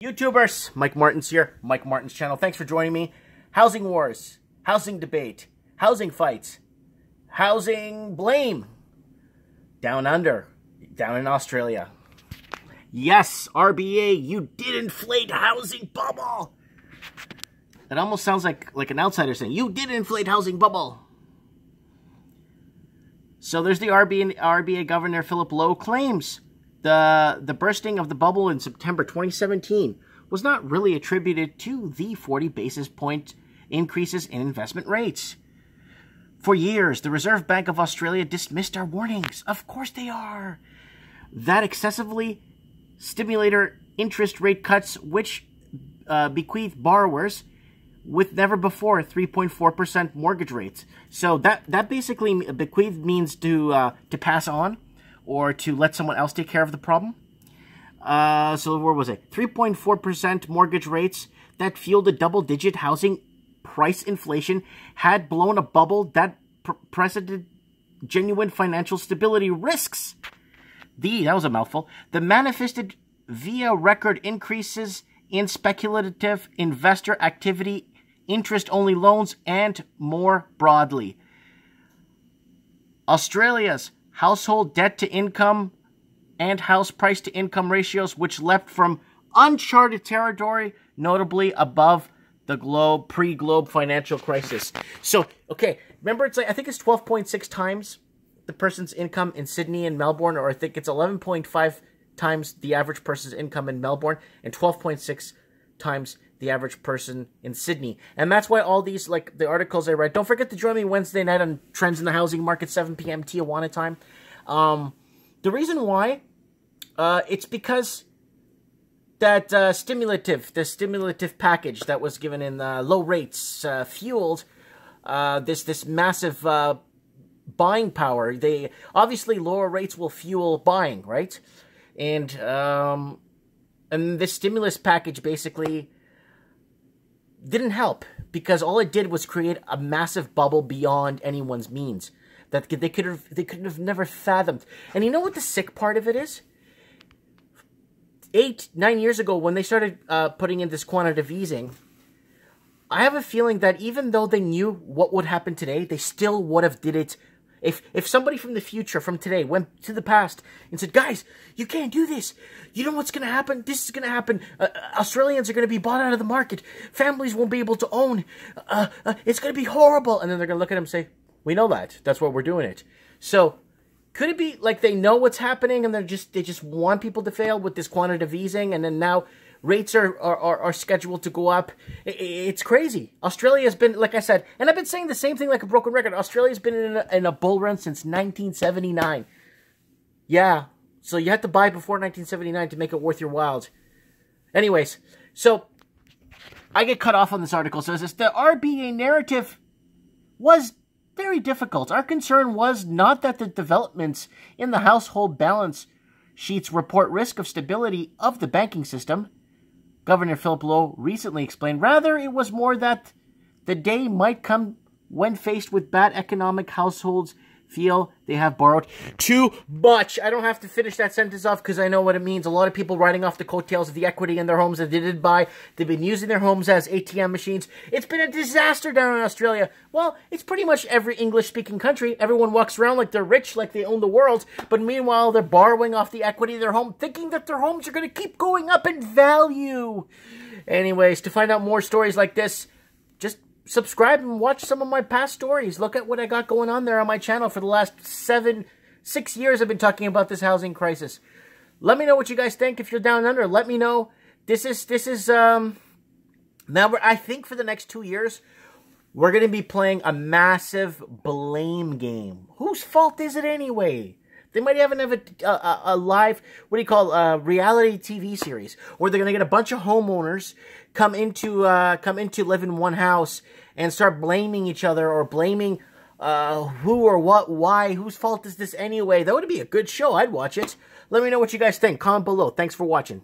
YouTubers, Mike Martins here, Mike Martins channel. Thanks for joining me. Housing wars, housing debate, housing fights, housing blame. Down under, down in Australia. Yes, RBA, you did inflate housing bubble. That almost sounds like an outsider saying, you did inflate housing bubble. So there's the RBA Governor Philip Lowe claims the bursting of the bubble in September 2017 was not really attributed to the 40 basis point increases in investment rates. For years, the Reserve Bank of Australia dismissed our warnings. Of course they are. That excessively stimulator interest rate cuts, which bequeathed borrowers with never before 3.4% mortgage rates. So that basically bequeathed means to pass on, or to let someone else take care of the problem. So where was it? 3.4% mortgage rates that fueled a double-digit housing price inflation had blown a bubble that presented genuine financial stability risks. That was a mouthful. The manifested via record increases in speculative investor activity, interest-only loans, and more broadly. Australia's household debt-to-income and house price-to-income ratios, which leapt from uncharted territory, notably above the pre-globe financial crisis. So, okay, remember it's like, I think it's 12.6 times the person's income in Sydney and Melbourne, or I think it's 11.5 times the average person's income in Melbourne, and 12.6 times the average person in Sydney. And that's why all these, like the articles I read, don't forget to join me Wednesday night on Trends in the Housing Market, 7 p.m. Tijuana time. The reason why, it's because that the stimulative package that was given in low rates fueled this massive buying power. Obviously lower rates will fuel buying, right? And this stimulus package basically didn't help, because all it did was create a massive bubble beyond anyone's means that they could have never fathomed. And you know what the sick part of it is? 8-9 years ago, when they started putting in this quantitative easing, I have a feeling that even though they knew what would happen today, they still would have did it. If somebody from the future, from today, went to the past and said, guys, you can't do this. You know what's going to happen? This is going to happen. Australians are going to be bought out of the market. Families won't be able to own. It's going to be horrible. And then they're going to look at him and say, we know that. That's why we're doing it. So could it be like they know what's happening and they just want people to fail with this quantitative easing, and then now rates are scheduled to go up? It's crazy. Australia's been, like I said, and I've been saying the same thing like a broken record. Australia's been in a bull run since 1979. Yeah, so you had to buy before 1979 to make it worth your while. Anyways, so I get cut off on this article. So it says the RBA narrative was very difficult. Our concern was not that the developments in the household balance sheets report risk of stability of the banking system, Governor Philip Lowe recently explained. Rather, it was more that the day might come when faced with bad economic, households feel they have borrowed too much. I don't have to finish that sentence off because I know what it means. A lot of people riding off the coattails of the equity in their homes that they did buy. They've been using their homes as ATM machines. It's been a disaster down in Australia. Well, it's pretty much every English-speaking country. Everyone walks around like they're rich, like they own the world, but meanwhile, they're borrowing off the equity of their home, thinking that their homes are going to keep going up in value. Anyways, to find out more stories like this, just subscribe and watch some of my past stories. Look at what I got going on there on my channel for the last 6 years. I've been talking about this housing crisis. Let me know what you guys think. If you're down under, let me know. This is now I think for the next 2 years, we're going to be playing a massive blame game. Whose fault is it anyway? They might even have a live, reality TV series, where they're going to get a bunch of homeowners come into live in one house and start blaming each other, or blaming who or what, why, whose fault is this anyway? That would be a good show. I'd watch it. Let me know what you guys think. Comment below. Thanks for watching.